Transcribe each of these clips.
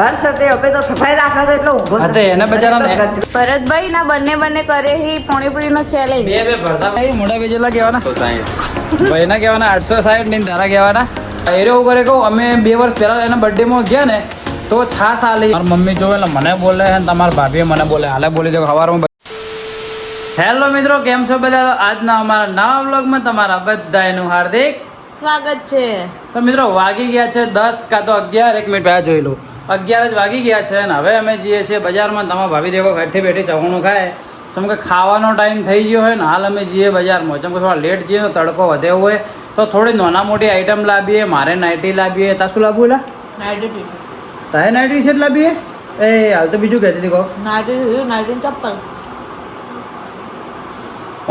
ઘર સાથે હવે તો સફાઈ રાખે છે એટલે ઊંઘો હા તે એને બચારા ભરતભાઈ ના બંને કરે હી પોણીપુરી નો ચેલેન્જ બે ભરતા ભાઈ મોટા બેજેલા કહેવાના 160 ભાઈ ના કહેવાના 860 ની તારા કહેવાના એરે એવું કરે કહું અમે 2 વર્ષ પહેલા એના બર્થડે માં ગયા ને તો છાસ આલી મારી મમ્મી જોવે એટલે મને બોલે અને તમારા ભાભીએ મને બોલે હાલે બોલી દો સવારમાં. હેલો મિત્રો, કેમ છો બધા? આજના અમારા નવા વ્લોગમાં તમારા બધાનું હાર્દિક સ્વાગત છે. તો મિત્રો વાગી ગયા છે 10 કાં તો 11. 1 મિનિટ પહેલા જોઈ લો 11 જ વાગી ગયા છે અને હવે અમે જઈએ છીએ બજારમાં. તમારા ભાભી દેખો બેઠી બેઠી ચવાણું ખાય જેમ કે ખાવાનો ટાઈમ થઈ ગયો હોય ને હાલ અમે જઈએ બજારમાં. જેમ કે થોડા લેટ જઈએ તો તડકો વધે હોય તો થોડી નાના મોટી આઈટમ લાવીએ. મારે નાઇટી લાવીએ. તા શું લાવવું? નાઇટી તારે નાઇટી છે લાવીએ? એ હાલ તો બીજું કહેતી હતી કહો નાઇટી ચપ્પલ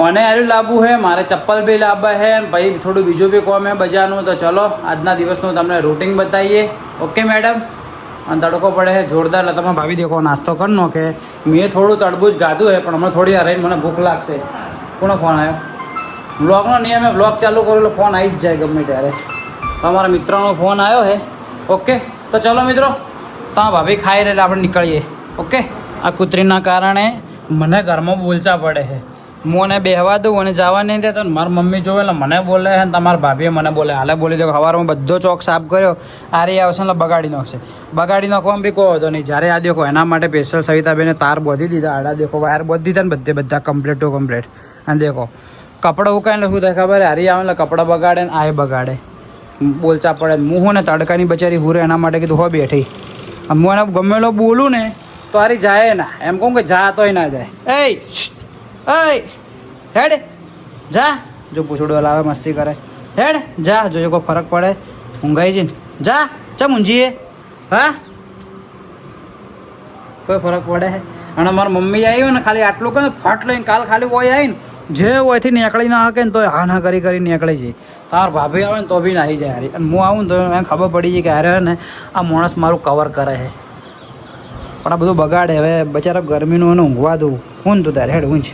ઓને આર્યું લાવવું છે. મારે ચપ્પલ બી લાવવા છે ભાઈ થોડું બીજું બી કોમ છે બજારનું. તો ચલો આજના દિવસનું તમને રૂટિંગ બતાવીએ. Okay madam? અને તડકો પડે છે જોરદાર. એટલે તમે ભાવી દેખો નાસ્તો કરી નો કે મેં થોડું તડબૂચ ગાધું છે પણ હમણાં થોડી વાર રહીને મને ભૂખ લાગશે. કોનો ફોન આવ્યો? બ્લોગનો નિયમ છે, બ્લોગ ચાલુ કરું એટલે ફોન આવી જ જાય ગમે ત્યારે. તમારા મિત્રનો ફોન આવ્યો છે. ઓકે તો ચલો મિત્રો, તમે ભાભી ખાઈ રહે એટલે આપણે નીકળીએ. ઓકે? આ કૂતરીના કારણે મને ઘરમાં બોલચા પડે છે. હું બેહવા દઉં અને જવા નહીં દેતો ને મારી મમ્મી જોવે એટલે મને બોલે અને તમારા ભાભીએ મને બોલે હાલે બોલી દો. સવારમાં બધો ચોક સાફ કર્યો આરી આવશે એટલે બગાડી નાખશે. બગાડી નાખવામાં બી કહો હતો નહીં. જ્યારે આ દેખો એના માટે સ્પેશિયલ સવિતાબેને તાર બોધી દીધા. આડા દેખો વાયર બોધી દીધા ને બધા કમ્પ્લીટ ટુ કમ્પ્લીટ. અને દેખો કપડાં ઉકાય એટલે શું થાય ખબર? હારી આવે એટલે કપડાં બગાડે ને આ બગાડે બોલચા પડે. હું હું ને તડકાની બચારી હુરે એના માટે કીધું હો બેઠી. હું એને ગમેલો બોલું ને તો હારી જાય ના. એમ કહું કે જા તોય ના જાય. એ હેડ જા. જો પૂછડો લાવે મસ્તી કરે હેડ જા. જોજો કોઈ ફરક પડે ઊંઘાઈ જઈને જા. ચમ ઊંઘીએ? હા કોઈ ફરક પડે અને મારી મમ્મી આવ્યો ને ખાલી આટલું કહે ફટ લઈને કાલ ખાલી ઓય આવીને જે ઓયથી નીકળી ના શકે ને તો હા ના કરી નીકળી જાય. તાર ભાભી આવે ને તો બી નાહી જાય હારી. અને હું આવું ને તો એને ખબર પડી જાય કે અરે ને આ માણસ મારું કવર કરે છે પણ આ બધું બગાડે. હવે બચારા ગરમીનું એને ઊંઘવા દઉં. હું તું તારે હેડ ઊંઘ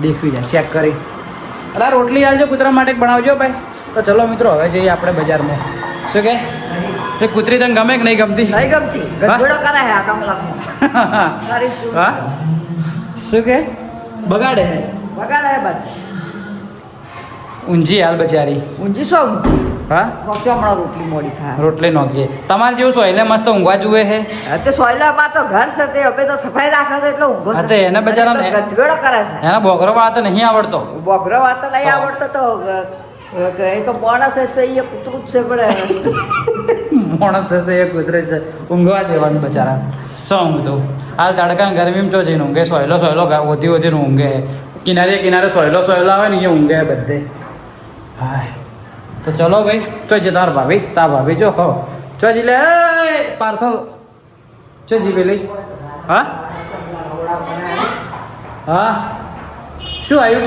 દેખવી જાય ચેક કરી. અરે રોટલી આવજો કૂતરા માટે બનાવજો ભાઈ. તો ચલો મિત્રો હવે જઈએ આપણે બજારમાં. શું કે કૂતરી તને ગમે કે નહીં ગમતી? નહીં ગમતી. ગધેડો કરે છે આ કમલામાં. હા શું કે બગાડે બગાડે બસ. ઊંઝી હાલ બચારી. ઊંઘી શું? હા વખતે હમણાં રોટલી મોડી થાય. રોટલી નોખજે. તમારે જેવું સોયલે મસ્ત ઊંઘવા જુએ છે. તે સોયલામાં તો ઘર સાથે હવે તો સફાઈ રાખે છે એટલે ઊંઘો હા તે એને બચારાને ગધેડો કરે છે. એના બોકરો વાળા તો નહીં આવડતો. બોગરો વાર્તા નહીં આવડતો તો એ તો માણસ હશે એ કૂતરું જ છે પણ માણસ હશે એ કૂતરે છે. ઊંઘવા દેવાનું બચારા. શું ઊંઘતું હાલ તડકા ગરમીમાં જો જઈને ઊંઘે. સોયલો ઓધી ઊંઘે. કિનારે સોયલો આવે ને એ ઊંઘે બધે. હા તો ચલો ભાઈ તો જે તાર ભાભી તા ભાભી જો હો ચો જી લે પાર્સલ ચો જી પેલી. હા હા શું આવ્યું?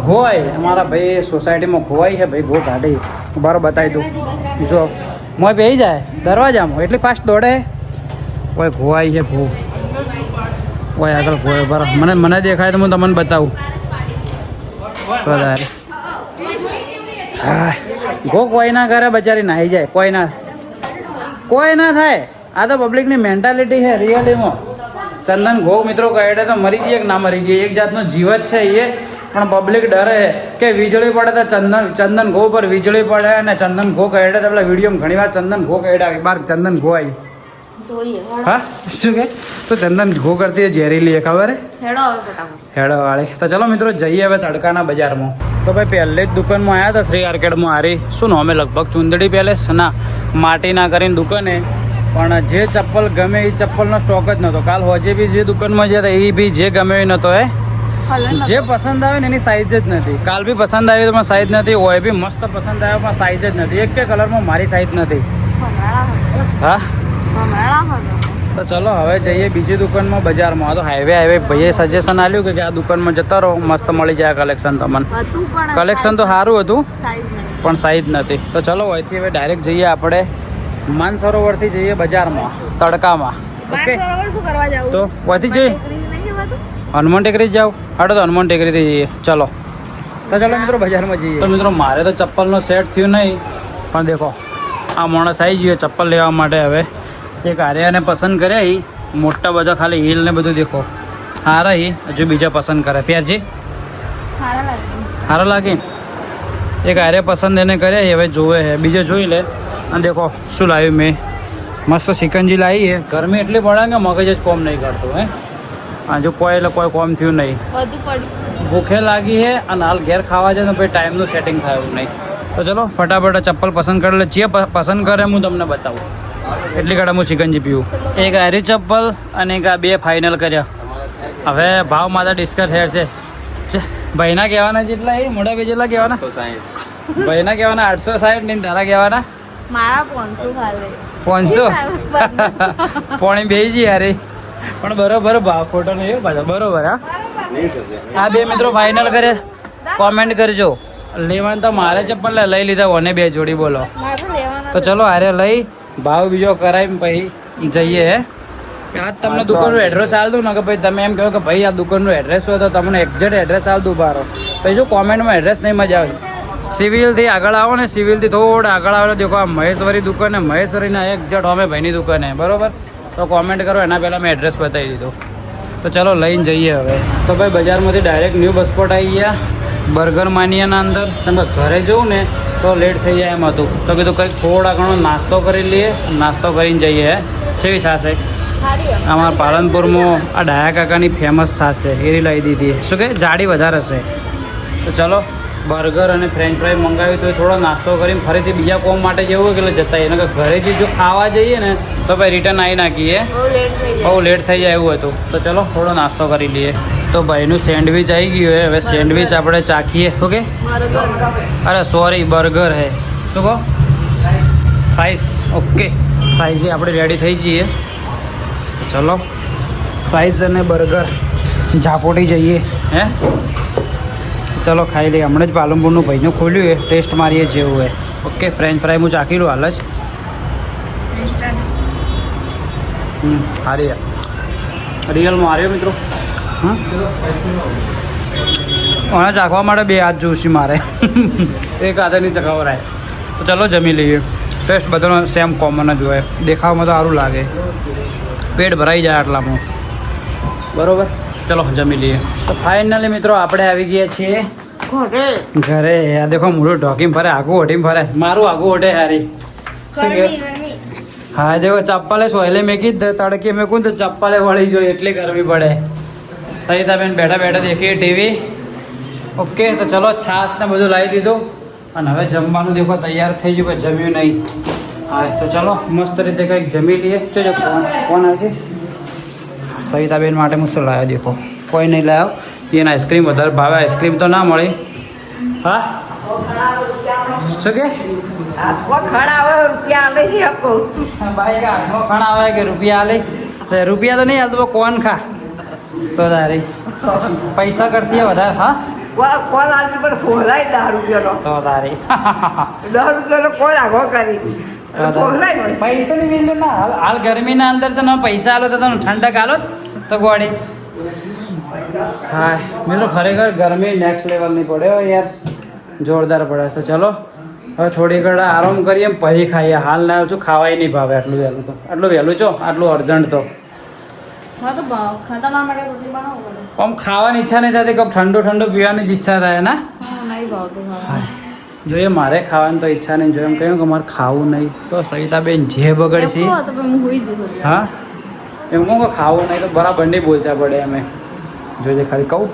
ગોવાઈ. અમારા ભાઈ સોસાયટીમાં ગોવાઈ છે ભાઈ. ગો કાઢી બરાબર બતાવી દઉં. જો મોય બેસી જાય દરવાજામાં એટલી ફાસ્ટ દોડે. ઓય ગોવાઈ છે ગો. ઓય આગળ ગોવાઈ બરાબર મને દેખાય તો હું તમને બતાવું. વધારે હા ગો કોઈ ના કરે બચારી નાહી જાય. કોઈ ના થાય. આ તો પબ્લિકની મેન્ટાલિટી છે રિયલીમાં. ચંદન ઘો મિત્રો કહે તો મરી જઈએ કે ના મરી જઈએ એક જાતનો જીવ જ છે એ. પણ પબ્લિક ડરે કે વીજળી પડે તો ચંદન ઘો પર વીજળી પડે અને ચંદન ઘો કહે તો પેલા વિડીયોમાં ઘણી વાર ચંદન ઘો કહે આવી બાર ચંદન ઘો આવી. હા શું કે તો ચંદન ઘો કરતી ઝેરીલી એ ખબર હે હેડો વાળી. તો ચલો મિત્રો જઈએ હવે તડકાના બજારમાં. તો ભાઈ પહેલે જ દુકાનમાં આવ્યા હતા શ્રી આર્કેડમાં. હારી શું નામે લગભગ ચુંદડી પેલેસ ના માટીના કરીને દુકાને. પણ જે ચપ્પલ ગમે એ ચપ્પલનો સ્ટોક જ નહોતો. કાલ હોજે બી જે દુકાનમાં ગયા હતા એ બી જે ગમે એ નહોતો. જે પસંદ આવે ને એની સાઈઝ જ નથી. કાલ બી પસંદ આવ્યો તો પણ સાઈઝ નથી. હોય બી મસ્ત પસંદ આવ્યો પણ સાઈઝ જ નથી. એક કે કલરમાં મારી સાઈઝ નથી. હા તો ચલો હવે જઈએ બીજી દુકાનમાં બજારમાં. તો હાઈવે ભાઈએ સજેશન આપ્યું કે આ દુકાનમાં જતા રહો મસ્ત મળી જાય કલેક્શન. તમને કલેક્શન તો સારું હતું પણ સાઈઝ નથી. તો ચલો અહીંથી હવે ડાયરેક્ટ જઈએ આપણે માનસરોવરથી જઈએ બજારમાં તડકામાં. ઓકે તો અહીંથી જઈએ હનુમાન ટેકરી જાઓ. હાડો તો હનુમાન ટેકરીથી જઈએ. ચલો તો ચલો મિત્રો બજારમાં જઈએ. તો મિત્રો મારે તો ચપ્પલનો સેટ થયું નહીં પણ દેખો આ માણસ આવી ગયો ચપ્પલ લેવા માટે. હવે એક આર્યાને પસંદ કર્યા ઈ મોટા બધા ખાલી હીલ ને બધું દેખો હારા ઈ હજુ બીજા પસંદ કરે પ્યારજી સારા લાગે એક આર્ય પસંદ એને કર્યા ઈ હવે જોવે છે બીજો જોઈ લે. અને દેખો શું લાવ્યું મેં મસ્ત સિકંજી લાવી છે. ગરમી એટલી પડે કે મગજ જ કોમ નહીં કરતું હે. હજુ કોઈ એટલે કોઈ કોમ થયું નહીં. ભૂખે લાગી છે અને હાલ ઘેર ખાવા જાય તો પછી ટાઈમનું સેટિંગ થયું નહીં. તો ચલો ફટાફટ ચપ્પલ પસંદ કરી લે. જે પસંદ કરે હું તમને બતાવું. એટલી કાળા હું સિકંજી પીવું. એક આરી ચપ્પલ અને એક આ બે ફાઇનલ કર્યા. હવે ભાવ મારા ડિસ્કસ હેર છે ભાઈના કહેવાના જેટલા એ મોટા બે જેટલા કહેવાના ભાઈના કહેવાના 860 ને તારા કહેવાના મારા 500 ખાલે 500 પોણી બેજી યાર પણ બરોબર ભાવ ખોટો નહીં પાછો બરોબર. હા આ બે મિત્રો ફાઇનલ કરે કોમેન્ટ કરજો. લેવાનું તો મારે ચપ્પલ લઈ લીધા ઓને બે જોડી બોલો. તો ચલો હારે લઈ ભાવ બીજો કરાવી પછી જઈએ. હે આજ તમને દુકાનનું એડ્રેસ આલ દઉં ને કે ભાઈ તમે એમ કહો કે ભાઈ આ દુકાનનું એડ્રેસ હોય તો તમને એક્ઝેક્ટ એડ્રેસ આલ દઉં બારો. પછી જો કોમેન્ટમાં એડ્રેસ નહીં મજા આવે. સિવિલથી આગળ આવો ને સિવિલથી થોડા આગળ આવો દેખો આ મહેશ્વરી દુકાન ને મહેશ્વરીના એક્ઝેક્ટ અમે ભાઈની દુકાન હે બરોબર. તો કોમેન્ટ કરો એના પહેલાં મેં એડ્રેસ બતાવી દીધું. તો ચલો લઈને જઈએ હવે. તો ભાઈ બજારમાંથી ડાયરેક્ટ ન્યૂ બસ સ્પોટ આવી ગયા બર્ગર માનિયાના અંદર. ચમ ઘરે જવું ને તો લેટ થઈ જાય એમ હતું તો કીધું કંઈક થોડા ઘણો નાસ્તો કરી લઈએ. નાસ્તો કરીને જઈએ. હે કેવી છાશ છે અમારા પાલનપુરમાં આ ડાયા કાકાની ફેમસ છાશ છે એ લાવી દીધી. શું કે જાડી વધારે છે. તો ચલો બર્ગર અને ફ્રેન્ચ ફ્રાઈ મંગાવ્યું તો થોડો નાસ્તો કરીને ફરીથી બીજા કોમ માટે જવું કે જતા એને ઘરેથી જો ખાવા જઈએ ને તો ભાઈ રિટર્ન આવી નાખીએ બહુ લેટ થઈ જાય એવું હતું. તો ચલો થોડો નાસ્તો કરી લઈએ. તો ભાઈનું સેન્ડવિચ આવી ગયું હે. હવે સેન્ડવિચ આપણે ચાખીએ. ઓકે અરે સોરી બર્ગર હે શું કહો ફ્રાઈસ. ઓકે ફ્રાઈસ આપણે રેડી થઈ જઈએ. ચલો ફ્રાઈસ અને બર્ગર ઝાપોટી જઈએ. હે ચલો ખાઈ લઈએ. હમણાં જ પાલનપુરનું ભાઈનું ખોલ્યું છે ટેસ્ટ મારીએ જેવું હોય. ઓકે ફ્રેન્ચ ફ્રાઈ હું ચાખી લઉં હાલ જ. સારી રિયલમાં હાર્યો મિત્રો. હા મને ચાખવા માટે બે હાથ જોઈશે મારે એક હાથેની ચખાવરાય. તો ચલો જમી લઈએ. ટેસ્ટ બધાનો સેમ કોમન જ હોય. દેખાવમાં તો સારું લાગે પેટ ભરાઈ જાય આટલામાં બરોબર. ચલો જમી લઈએ. તો ફાઇનલી મિત્રો આપણે આવી ગયા છીએ ઘરે. આ દેખો મોઢું ઢોકીને ફરે આખું ઓઢીને ફરે મારું આખું ઓઢે હારી. હા દેખો ચપ્પલે સોયલે મેકી તડકે મેકું તો ચપ્પલે વળી જોઈએ એટલી ગરમી પડે. સહિતાબેન બેઠા બેઠા દેખીએ ટીવી. ઓકે તો ચલો છાશ ને બધું લાવી દીધું અને હવે જમવાનું દેખો તૈયાર થઈ ગયું પણ જમ્યું નહીં. હા તો ચલો મસ્ત રીતે કંઈક જમી લઈએ. જોજો કોણ આવે છે સવિતાબેન માટે હું શું લાવ્યો દેખો કોઈ નહીં લાવ્યો. એને આઈસ્ક્રીમ વધારે ભાવે. આઈસ્ક્રીમ તો ના મળી. હા શું કે ભાઈ હાથમાં ખણ આવે કે રૂપિયા આલે રૂપિયા તો નહીં હાલતો કોણ ખા તો તારી પૈસા કરતી વધારે. હા કોણ આજે પણ ફોલાય 10 રૂપિયાનો તો તારી 10 રૂપિયાનો કોણ આગો કરી પૈસા ની બિલ ના હાલ ગરમીના અંદર તો પૈસા આલો તો તમે ઠંડક આલો તો ગોળી. હા મિત્રો ખરેખર ગરમી નેક્સ્ટ લેવલની પડે યાર જોરદાર પડે. તો ચલો હવે થોડી ઘણા આરામ કરીએ પછી ખાઈએ. હાલ ના છું ખાવાય નહીં ભાવે આટલું વહેલું તો આટલું વહેલું છો આટલું અર્જન્ટ તો આમ ખાવાની ઈચ્છા નહીં થતી કપ ઠંડુ ઠંડુ પીવાની જ ઈચ્છા થાય ના. જોઈએ મારે ખાવાની તો ઈચ્છા નહીં. જો એમ કહ્યું કે મારે ખાવું નહીં તો સવિતાબેન જે બગડશે. હા એમ કહું કે ખાવું નહીં તો બરાબર નહીં બોલચા પડે. અમે જોજે ખાલી કહું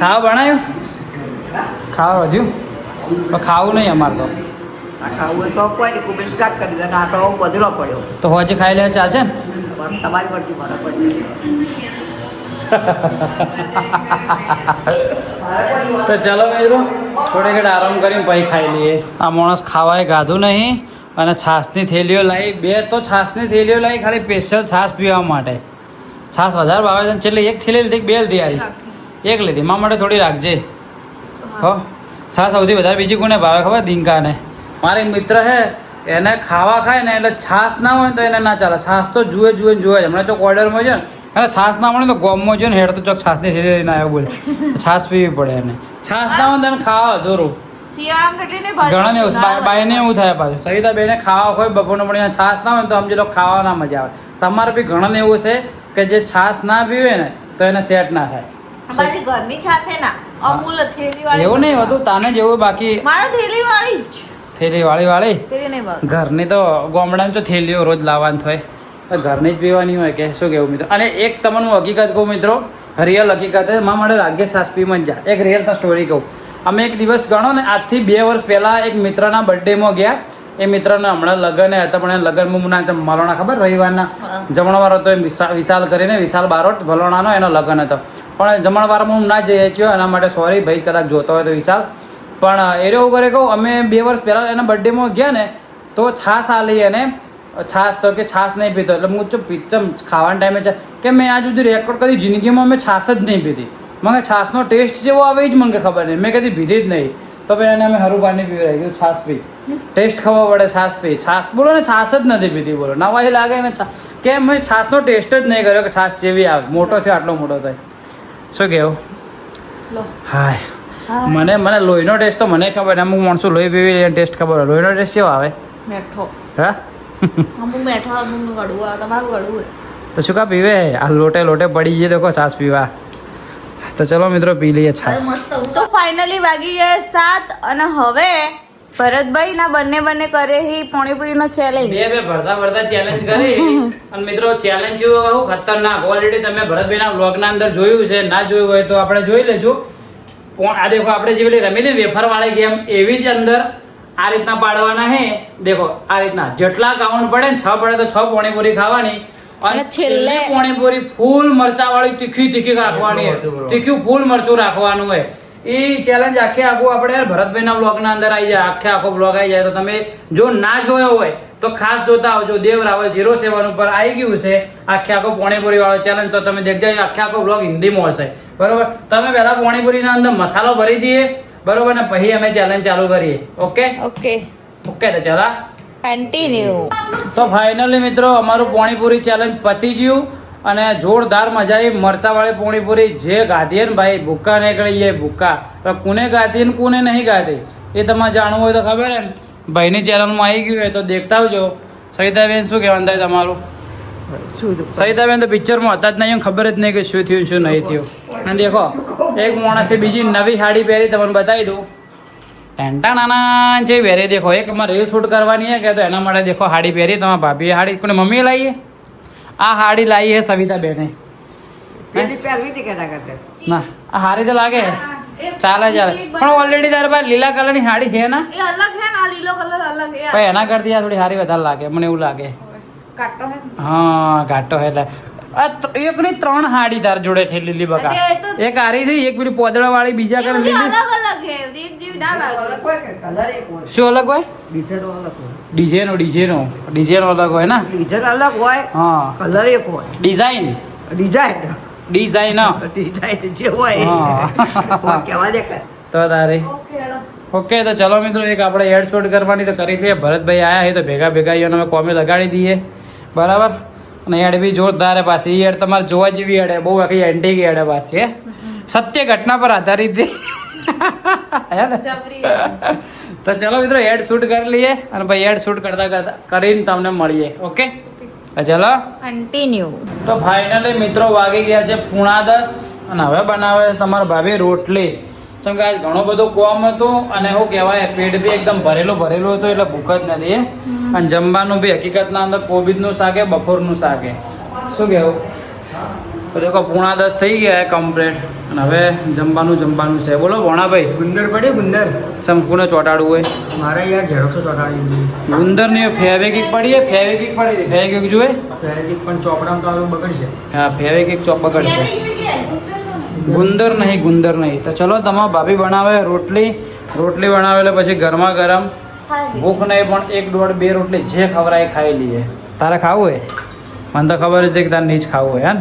ખાવા બનાવ્યું ખાવા હજુ તો ખાવું નહીં અમારે તો. ખાવું તો કોઈ કુબેર સ્ટાર્ટ કરી દે આટો બદલો પડ્યો તો હોજે ખાઈ લે ચાલશે ને તમારી પડતી મારા પડતી. તો ચાલો મિત્રો થોડી ઘડી આરામ કરીને પછી ખાઈ લઈએ. આ માણસ ખાવાય ગાધું નહીં અને છાશની થેલીઓ લાવી. બે તો છાશની થેલીઓ લાવી ખાલી સ્પેશિયલ છાશ પીવા માટે. છાશ વધારે ભાવે છે છેલ્લે એક થેલી લીધી બે લીધી આવી એક લીધી મા માટે થોડી રાખજે. હો છાશ સૌથી વધારે બીજી કોને ભાવે ખબર દિંકાને. મારે મિત્ર હે એને ખાવા ખાય ને એટલે છાશ ના હોય તો એને ના ચાલે. છાશ તો જુએ જ હમણાં ચોક ઓર્ડરમાં છે ને અને છાશ ના મળે તો ગોમમાં છે ને હેડ તો ચોક છાશની થેલી લઈને આવ્યો બોલે છાશ પીવી પડે એને. છાશ ના હોય તો એને ખાવા દોરું શિયાળામાં કેટલી ને ઘણા ને બાઈને એવું થાય પાછું સવિતા બેને ખાવા હોય બપોરનો પણ છાશ ના હોય તો સમજી લો ખાવા ના મજા આવે. તમારે બી ઘણા ને એવું છે કે જે છાશ ના પીવે ને તો એને સેટ ના થાય. અમારી ઘરની છાશ છે ને અમૂલ થેલી વાળી. એવું નહીં હોતું તાને જેવું બાકી મારે થેલી વાળી જ. થેલી વાળી થેલી નહીં ભાવ. ઘરની તો ગામડામાં તો થેલીઓ રોજ લાવવાની હોય તો ઘરની જ પીવાની હોય કે શું કેવું મિત્રો. અને એક તમને હકીકત કહું મિત્રો, રિયલ હકીકત મારા માટે રાગે છાશ પી મન જા. એક રિયલ સ્ટોરી કહું. અમે એક દિવસ ગણો ને આજથી 2 વર્ષ પહેલા એક મિત્રના બર્થડેમાં ગયા. એ મિત્રને હમણાં લગ્ન હતા પણ એ લગ્નમાં ના મલોણા ખબર રવિવારના જમણવાર હતો. એ વિશાલ કરીને વિશાલ બારોટ વલોણાનો એનો લગ્ન હતો. પણ જમણવારમાં હું ના જઈ શક્યો એના માટે સોરી ભાઈ, કદાચ જોતો હોય તો વિશાલ. પણ એ એવું કરે કહું અમે 2 વર્ષ પહેલાં એના બર્થડેમાં ગયા ને તો છાશ આલી અને છાશ તો કે છાશ નહીં પીતો. એટલે હું તો પીતમ ખાવાના ટાઈમે છે કે મેં આ સુધી રેકોર્ડ કરી જિંદગીમાં મેં છાશ જ નહીં પીધી. મને છાશનો ટેસ્ટ જેવો આવે એ જ મને ખબર નહીં, મેં કદી પીધી જ નહીં. તો ભાઈ એને અમે હરું પાણી પીવી રહી ગયું છાશ પી, ટેસ્ટ ખબર પડે છાશ પી. છાશ બોલો ને છાશ જ નથી પીધી બોલો, નવાઈ લાગે ને કે મેં છાશનો ટેસ્ટ જ નહીં કર્યો કે છાશ જેવી આવે. મોટો થયો આટલો મોટો થાય. શું કેવું? હાય મને લોહીનો ટેસ્ટ તો મને ખબર. અમુક માણસો લોહી પીવી એને ટેસ્ટ ખબર હોય. લોહીનો ટેસ્ટ કેવો આવે? મેઠો. હા અમુક મેઠો અમુક ગળું આવે. તમારું ગળું હોય તો શું કા પીવે? આ લોટે પડી જઈએ તો છાશ પીવા. તો ચલો મિત્રો પી લઈએ છાશ. તો ફાઇનલી વાગી ગયા 7 અને હવે ભરતભાઈ ના બંને કરે હી પાણીપુરીનો ચેલેન્જ. બે ભરતા ચેલેન્જ કરી. અને મિત્રો ચેલેન્જ જેવું ખતરનાક. ઓલરેડી તમે ભરતભાઈના વ્લોગના અંદર જોયું છે, ના જોયું હોય તો આપણે જોઈ લેજો. આ દેખો આપણે જે પેલી રમી ને વેફર વાળી ગેમ એવી જ અંદર આ રીતના પાડવાના હે. દેખો આ રીતના જેટલા કાઉન્ટ પડે ને 6 પડે તો 6 પાણીપુરી ખાવાની. અને છેલ્લે પાણીપુરી ફૂલ મરચા વાળી તીખી રાખવાની હોય. તીખ્યું ફૂલ મરચું રાખવાનું હોય. એ ચેલેન્જ આખું આપણે ભરતભાઈના બ્લોગના અંદર આવી જાય. આખો બ્લોગ આવી જાય તો તમે જો ના જોયો હોય તો ખાસ જોતા આવજો. દેવ રાવલ 07 ઉપર આવી ગયું છે આખો પાણીપુરી વાળો ચેલેન્જ. તો તમે દેખજો આખો બ્લોગ હિન્દીમાં હશે. બરોબર. તમે પહેલા પાણીપુરીના અંદર મસાલો ભરી દઈએ બરોબર ને પછી અમે ચેલેન્જ ચાલુ કરીએ. ઓકે તો ચાલો કન્ટિન્યુ. તો ફાઇનલી મિત્રો અમારું પાણીપુરી ચેલેન્જ પતી ગયું અને જોરદાર મજા આવી. મરચાવાળી પાણીપુરી જે ગાધી ને ભાઈ ભૂક્કા નીકળી જાય ભૂક્કા. કોને ગાધી ને કોને નહીં ગાધી એ તમારે જાણવું હોય તો ખબર હે ને ભાઈની ચેનલમાં આવી ગયું હોય તો દેખતા આવજો. સવિતાબેન શું કહેવાનું થાય તમારું? સવિતાબેન તો પિક્ચરમાં હતા જ નહીં, ખબર જ નહીં કે શું થયું શું નહીં થયું. અને દેખો એક માણસે બીજી નવી સાડી પહેરી તમને બતાવી દઉં. ટેન્ટાના જે પહેરી દેખો. એક અમારે રીલ શૂટ કરવાની છે કે તો એના માટે દેખો સાડી પહેરી. તમારા ભાભીએ સાડી કોને મમ્મીએ લાવીએ? આ સાડી લાવી છે સવિતાબેને. ના આ સારી તો લાગે ચાલે પણ ઓલરેડી તારે પાસે લીલા કલરની સાડી છે ને એ અલગ હે ના લીલો કલર અલગ હે. ભાઈ એના કરતી આ થોડી સારી વધારે લાગે મને એવું લાગે. કાટો હે. હા ઘાટો એટલે એક ની 3 સાડી તાર જોડે થઈ લીલી બકા. એક હારી થઈ, એક પેલી પોદળા વાળી બીજા કલર લીલી. અલગ હે એક જેવી ના લાગે. શું અલગ હોય? ડીજે નો અલગ હોય ને. ડીઝલ અલગ હોય, હા કલર એક હોય. ડિઝાઇન જે હોય કેવા દેખાય. તો તારે ઓકે. તો ચલો મિત્રો એક આપણે એડ શૂટ કરવાની તો કરી દઈએ. ભરતભાઈ આયા છે તો ભેગા અમે કોમે લગાડી દઈએ બરાબર. અને એડ બી જોરદાર પાછી. એડ તમારે જોવા જેવી એડ બહુ આખી એન્ટિક એડ પાછી સત્ય ઘટના પર આધારિત તો ચલો મિત્રો એડ શૂટ કરી લઈએ અને ભાઈ એડ શૂટ કરતા કરીને તમને મળીએ. ઓકે ચલો કન્ટિન્યુ. તો ફાઇનલી મિત્રો વાગી ગયા છે 9:30 અને હવે બનાવે છે તમારા ભાભી રોટલી. જેમ કે આજ ઘણું બધું કોમ હતું અને શું કહેવાય પેટ બી એકદમ ભરેલું હતું એટલે ભૂખ જ નથી. અને જમવાનું બી હકીકતના અંદર કોબીજનું શાક બપોરનું શાક. શું કહેવું? તો દેખો 9:30 થઈ ગયા કમ્પ્લીટ અને હવે જમવાનું છે. બોલો ભોણાભાઈ. ગુંદર પડે ગુંદર શંકુને ચોટાડવું હોય મારે યાર ઝેરોક્ષો ચોટાડી. ગુંદર ની ફેવિકિક પડી ફેવિકિક જોઈએ પણ ચોપડામાં તો આવું બગડશે. હા ફેવિકિક ચોપ બગડશે. ગુંદર નહીં. તો ચલો તમારા ભાભી બનાવે રોટલી બનાવે એટલે પછી ગરમા ગરમ ભૂખ નહીં પણ 1, 1.5, 2 રોટલી જે ખવડાય ખાઈ લઈએ. તારે ખાવું હોય? મને તો ખબર જ કે તારે નહીં જ ખાવું હોય.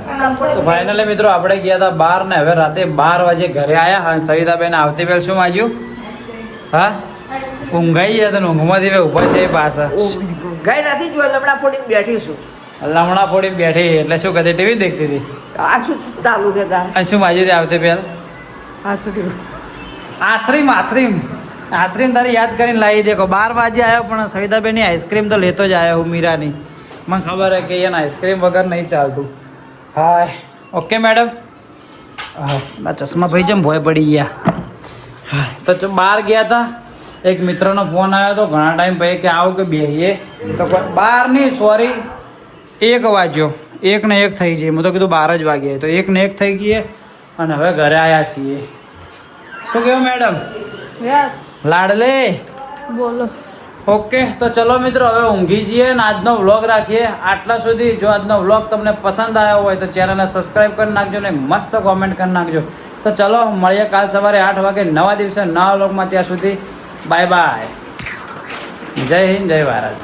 તો ફાઇનલી મિત્રો આપણે ગયા હતા બહાર ને હવે રાતે 12 વાગે ઘરે આવ્યા. અને સવિતાબેન આવતી પહેલ શું વાંચ્યું? હા ઊંઘાઈ ગયા હતા. ઊંઘમાંથી ઉભા થઈ પાછા ગઈ નથી જો લમણા ફોડીને બેઠી છું. લમણા ફોડીને બેઠી એટલે શું કરતી? ટીવી દેખતી હતી. આ શું ચાલુ છે તાર? શું વાંચ્યું હતી આવતી પહેલ? આ શું આશ્રીમ આઈસ્ક્રીમ તારી યાદ કરીને લાવી દેખો 12 વાગે આવ્યો પણ સવિતાબેનની આઈસ્ક્રીમ તો લેતો જ આવ્યો હું મીરાની મને ખબર હે કે એને આઈસ્ક્રીમ વગર નહીં ચાલતું હાય ઓકે મેડમ હા ચશ્મા ભાઈ જેમ ભોય પડી ગયા હા તો બહાર ગયા હતા એક મિત્રનો ફોન આવ્યો હતો ઘણા ટાઈમ પછી કે આવો કે બેહીએ તો બાર નહીં સોરી 1 વાગ્યો 1 ને 1 થઈ જઈએ મેં તો કીધું 12 જ વાગ્યા તો 1 ને 1 થઈ ગઈએ અને હવે ઘરે આવ્યા છીએ શું કહ્યું મેડમ યસ લાડલે બોલો ઓકે તો ચલો મિત્રો હવે ઊંઘી જઈએ ને આજનો વ્લોગ રાખીએ આટલા સુધી જો આજનો વ્લોગ તમને પસંદ આવ્યો હોય તો ચેનલને સબસ્ક્રાઈબ કરી નાખજો ને મસ્ત કોમેન્ટ કરી નાખજો તો ચલો મળીએ કાલ સવારે 8 વાગે નવા દિવસે નવા વ્લોગમાં ત્યાં સુધી બાય બાય જય હિન્દ જય ભારત